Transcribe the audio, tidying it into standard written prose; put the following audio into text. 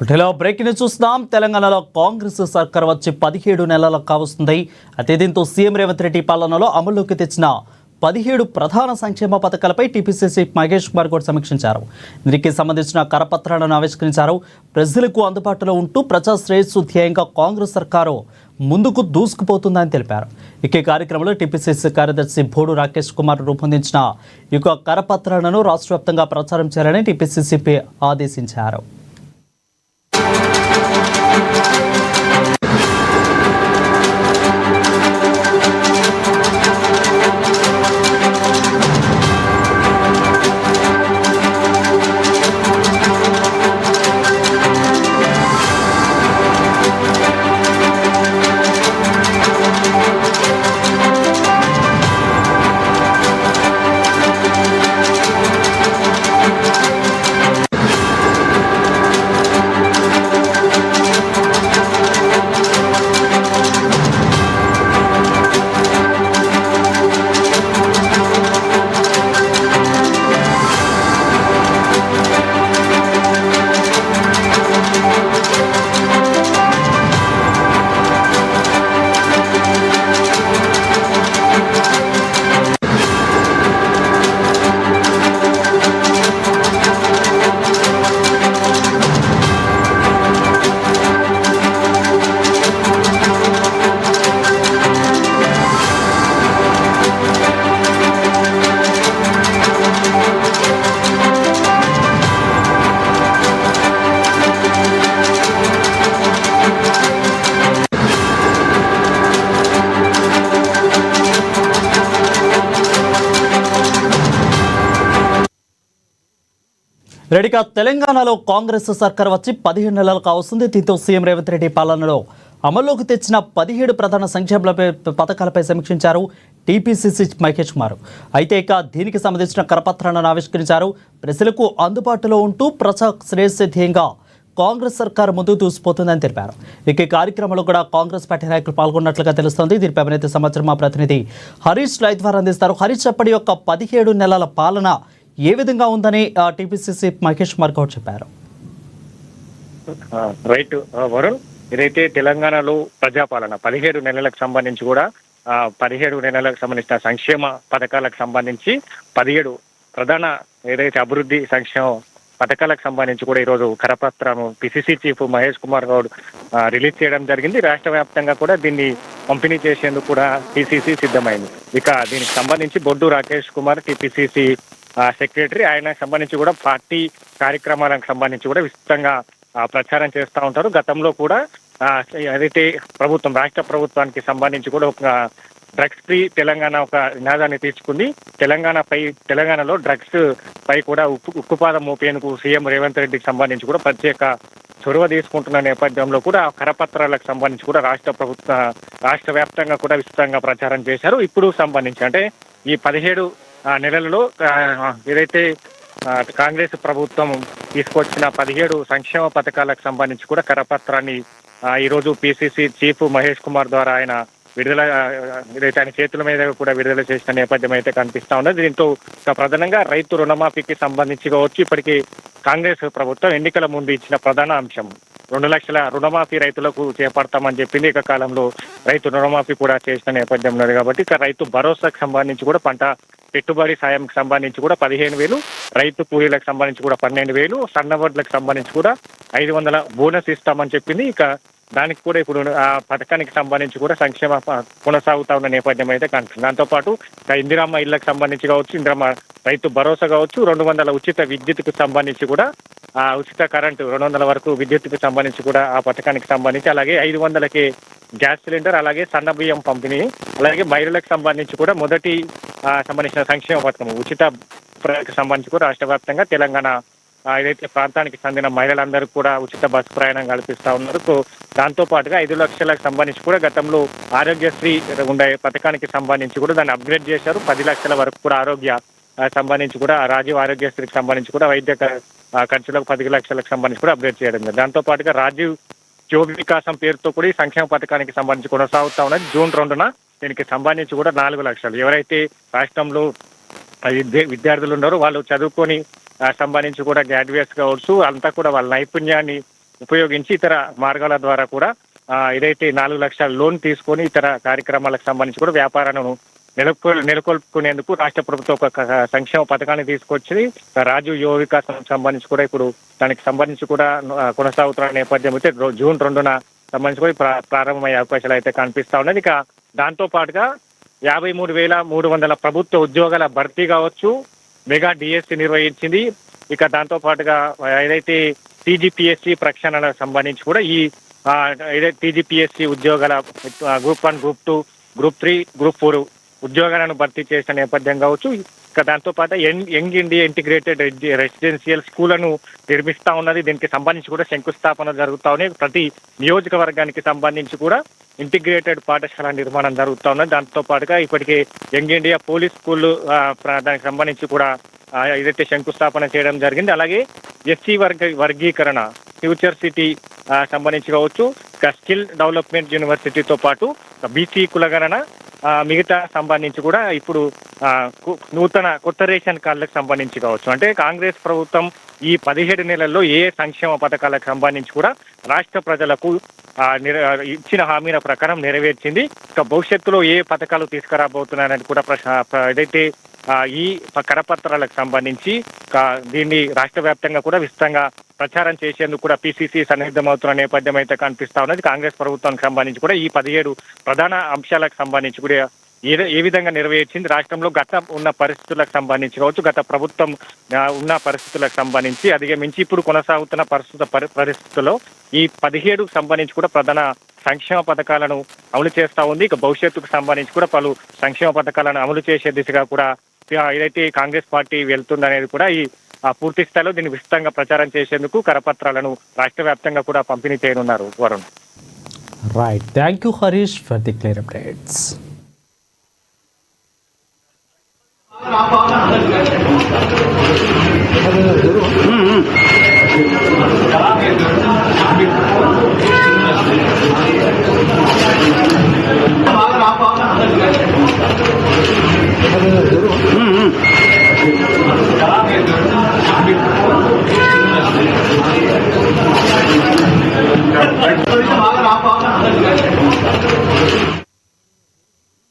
ఇటీలో breaking news చూస్తున్నాం. తెలంగాణలో కాంగ్రెస్ సర్కార్ వచ్చి 17 నెలలు కావస్తుంది. అయితే దీంతో సీఎం రేవంత్ రెడ్డి పాలనలో అమల్లోకి తెచ్చిన 17 ప్రధాన సంక్షేమ పథకాలపై టీపీసీసీ మహేష్ కుమార్ గౌడ్ సమీక్షించారు. దీనికి సంబంధించిన కరపత్రాలను ఆవిష్కరించారు. ప్రజలకు అందుబాటులో ఉంటూ ప్రజా శ్రేయస్సు ధ్యేయంగా కాంగ్రెస్ సర్కారు ముందుకు దూసుకుపోతుందని తెలిపారు. ఈ కార్యక్రమంలో టీపీసీసీ కార్యదర్శి భోడు రాకేష్ కుమార్ రూపొందించిన ఈ కరపత్రాలను రాష్ట్ర వ్యాప్తంగా ప్రచారం చేయాలని టీపీసీసీపీ ఆదేశించారు. రెడీగా తెలంగాణలో కాంగ్రెస్ సర్కార్ వచ్చి 17 నెలలు కావస్తుంది. దీంతో సీఎం రేవంత్ రెడ్డి పాలనలో అమల్లోకి తెచ్చిన 17 ప్రధాన సంక్షేమ పథకాలపై సమీక్షించారు టీపీసీసీ మహేష్ కుమార్. అయితే దీనికి సంబంధించిన కరపత్రాలను ఆవిష్కరించారు. ప్రజలకు అందుబాటులో ఉంటూ ప్రజా శ్రేయస్సు ధ్యేయంగా కాంగ్రెస్ సర్కార్ ముందుకు దూసిపోతుందని తెలిపారు. ఈ కార్యక్రమంలో కూడా కాంగ్రెస్ పార్టీ నాయకులు పాల్గొన్నట్లుగా తెలుస్తోంది. దీనిపై అవినీతి సమాచారం మా ప్రతినిధి హరీష్ లైవ్ ద్వారా అందిస్తారు. హరీష్, చెప్పడి యొక్క 17 నెలల పాలన ఏ విధంగా ఉందని టీపీసీసీ మహేష్ కుమార్ గౌడ్ చెప్పారు. రైట్ వరుణ్, ఇదైతే తెలంగాణలో ప్రజాపాలన 17 నెలలకు సంబంధించి కూడా 17 నెలలకు సంబంధించిన సంక్షేమ పథకాలకు సంబంధించి 17 ప్రధాన ఏదైతే అభివృద్ధి సంక్షేమ పథకాలకు సంబంధించి కూడా ఈరోజు కరపత్రం PCC chief Mahesh Kumar Goud release చేయడం జరిగింది. రాష్ట్ర వ్యాప్తంగా కూడా దీన్ని పంపిణీ చేసేందుకు కూడా టీసీసీ సిద్ధమైంది. ఇక దీనికి సంబంధించి బొడ్డు రాకేష్ కుమార్ టీపీసీసీ సెక్రటరీ, ఆయనకు సంబంధించి కూడా పార్టీ కార్యక్రమాలకు సంబంధించి కూడా విస్తృతంగా ప్రచారం చేస్తూ ఉంటారు. గతంలో కూడా ఏదైతే రాష్ట్ర ప్రభుత్వానికి సంబంధించి కూడా ఒక డ్రగ్స్ ఫ్రీ తెలంగాణ ఒక నినాదాన్ని తీసుకుంది. తెలంగాణలో డ్రగ్స్ పై కూడా ఉక్కుపాదం మోపేందుకు సీఎం రేవంత్ రెడ్డికి సంబంధించి కూడా ప్రత్యేక చొరవ తీసుకుంటున్న నేపథ్యంలో కూడా కరపత్రాలకు సంబంధించి కూడా రాష్ట్ర వ్యాప్తంగా కూడా విస్తృతంగా ప్రచారం చేశారు. ఇప్పుడు సంబంధించి అంటే ఈ 17 నెలలలో ఏదైతే కాంగ్రెస్ ప్రభుత్వం తీసుకొచ్చిన 17 సంక్షేమ పథకాలకు సంబంధించి కూడా కరపత్రాన్ని ఈరోజు పిసిసి చీఫ్ మహేష్ కుమార్ ద్వారా ఆయన ఏదైతే ఆయన చేతుల మీద కూడా విడుదల చేసిన నేపథ్యం అయితే కనిపిస్తా ఉన్నది. దీంతో ప్రధానంగా రైతు రుణమాఫీకి సంబంధించి కావచ్చు, ఇప్పటికీ కాంగ్రెస్ ప్రభుత్వం ఎన్నికల ముందు ఇచ్చిన ప్రధాన అంశం 2 లక్షల రుణమాఫీ రైతులకు చేపడతామని చెప్పింది. కాలంలో రైతు రుణమాఫీ కూడా చేసిన నేపథ్యం ఉన్నది కాబట్టి ఇక రైతు భరోసాకు సంబంధించి కూడా పంట పెట్టుబడి సాయంకి సంబంధించి కూడా 15,000, రైతు కూలీలకు సంబంధించి కూడా 12,000, సన్నవడ్లకు సంబంధించి కూడా 500 బోనస్ ఇస్తామని చెప్పింది. ఇక దానికి కూడా ఇప్పుడు ఆ పథకానికి సంబంధించి కూడా సంక్షేమ కొనసాగుతా ఉన్న నేపథ్యం అయితే కనిపిస్తుంది. దాంతోపాటు ఇందిరమ్మ ఇళ్లకు సంబంధించి కావచ్చు, ఇందిరమ్మ రైతు భరోసా కావచ్చు, 200 ఉచిత విద్యుత్కు సంబంధించి కూడా ఉచిత కరెంటు 200 వరకు విద్యుత్కు సంబంధించి కూడా ఆ పథకానికి సంబంధించి, అలాగే 500కి గ్యాస్ సిలిండర్, అలాగే సన్న బియ్యం పంపిణీ, అలాగే మహిళలకు సంబంధించి కూడా మొదటి సంబంధించిన సంక్షేమ పథకం ఉచిత సంబంధించి కూడా రాష్ట్ర వ్యాప్తంగా తెలంగాణ ఏదైతే ప్రాంతానికి చెందిన మహిళలందరూ కూడా ఉచిత బస్సు ప్రయాణం కల్పిస్తా ఉన్నారు. సో దాంతో పాటుగా 5 లక్షలకు సంబంధించి కూడా గతంలో ఆరోగ్యశ్రీ ఉండే పథకానికి సంబంధించి కూడా దాన్ని అప్గ్రేడ్ చేశారు. 10 లక్షల వరకు కూడా ఆరోగ్య సంబంధించి కూడా రాజీవ్ ఆరోగ్యశ్రీకి సంబంధించి కూడా వైద్య ఖర్చులకు 10 లక్షలకు సంబంధించి కూడా అప్గ్రేడ్ చేయడం. దాంతో పాటుగా రాజీవ్ యువ వికాసం పేరుతో కూడా ఈ సంక్షేమ పథకానికి సంబంధించి కొనసాగుతా ఉన్నది. జూన్ 2న దీనికి సంబంధించి కూడా 4 లక్షలు ఎవరైతే రాష్ట్రంలో విద్యార్థులు ఉన్నారో వాళ్ళు చదువుకొని సంబంధించి కూడా గ్రాడ్యుయేట్స్ కావచ్చు, అంతా కూడా వాళ్ళ నైపుణ్యాన్ని ఉపయోగించి ఇతర మార్గాల ద్వారా కూడా ఏదైతే 4 లక్షల లోన్ తీసుకొని ఇతర కార్యక్రమాలకు సంబంధించి కూడా వ్యాపారాలను నెలకొల్పుకునేందుకు రాష్ట్ర ప్రభుత్వం ఒక సంక్షేమ పథకాన్ని తీసుకొచ్చి రాజు యువ వికాసం సంబంధించి కూడా ఇప్పుడు దానికి సంబంధించి కూడా కొనసాగుతున్న నేపథ్యం అయితే జూన్ 2న సంబంధించి కూడా ప్రారంభమయ్యే అవకాశాలు అయితే కనిపిస్తా ఉన్నది. ఇక దాంతో పాటుగా 53,300 ప్రభుత్వ ఉద్యోగాల భర్తీ కావచ్చు, మెగా డిఎస్సి నిర్వహించింది. ఇక దాంతో పాటుగా ఏదైతే టీజీపీఎస్సీ ప్రక్షాళనకు సంబంధించి కూడా ఈ ఏదైతే టీజీపీఎస్సీ ఉద్యోగాల గ్రూప్ 1, గ్రూప్ 2, గ్రూప్ 3, గ్రూప్ 4 ఉద్యోగాలను భర్తీ చేసిన నేపథ్యం కావచ్చు. ఇక దాంతో పాటు యంగ్ ఇండియా ఇంటిగ్రేటెడ్ రెసిడెన్షియల్ స్కూళ్లను నిర్మిస్తా ఉన్నది. దీనికి సంబంధించి కూడా శంకుస్థాపన జరుగుతా ఉన్నాయి. ప్రతి నియోజకవర్గానికి సంబంధించి కూడా ఇంటిగ్రేటెడ్ పాఠశాల నిర్మాణం జరుగుతా ఉన్నది. దాంతో పాటుగా ఇప్పటికే యంగ్ ఇండియా పోలీస్ స్కూల్ దానికి సంబంధించి కూడా ఏదైతే శంకుస్థాపన చేయడం జరిగింది. అలాగే ఎస్సీ వర్గీకరణ ఫ్యూచర్ సిటీ సంబంధించి కావచ్చు, స్కిల్ డెవలప్మెంట్ యూనివర్సిటీతో పాటు బీసీ కులగణన మిగతా సంబంధించి కూడా ఇప్పుడు కొత్త రేషన్ కార్డులకు సంబంధించి కావచ్చు. అంటే కాంగ్రెస్ ప్రభుత్వం ఈ 17 నెలల్లో ఏ సంక్షేమ పథకాలకు సంబంధించి కూడా రాష్ట్ర ప్రజలకు ఇచ్చిన హామీల ప్రకారం నెరవేర్చింది. ఇక భవిష్యత్తులో ఏ పథకాలు తీసుకురాబోతున్నారని కూడా ఏదైతే ఈ కరపత్రాలకు సంబంధించి దీన్ని రాష్ట్ర వ్యాప్తంగా కూడా విస్తృతంగా ప్రచారం చేసేందుకు కూడా పిసిసి సన్నిహితమవుతున్న నేపథ్యం అయితే కనిపిస్తా ఉన్నది. కాంగ్రెస్ ప్రభుత్వానికి సంబంధించి కూడా ఈ 17 ప్రధాన అంశాలకు సంబంధించి కూడా ఏ విధంగా నెరవేర్చింది, రాష్ట్రంలో గత ఉన్న పరిస్థితులకు సంబంధించి కావచ్చు, గత ప్రభుత్వం ఉన్న పరిస్థితులకు సంబంధించి అధిగమించి ఇప్పుడు కొనసాగుతున్న పరిస్థితుల్లో ఈ 17కు సంబంధించి కూడా ప్రధాన సంక్షేమ పథకాలను అమలు చేస్తా ఉంది. ఇక భవిష్యత్తుకు సంబంధించి కూడా పలు సంక్షేమ పథకాలను అమలు చేసే దిశగా కూడా ఏదైతే కాంగ్రెస్ పార్టీ వెళ్తుందనేది కూడా ఈ పూర్తి స్థాయిలో దీన్ని విస్తృతంగా ప్రచారం చేసేందుకు కరపత్రాలను రాష్ట్ర వ్యాప్తంగా కూడా పంపిణీ చేయనున్నారు. Varun. Right, thank you Harish for the clear updates.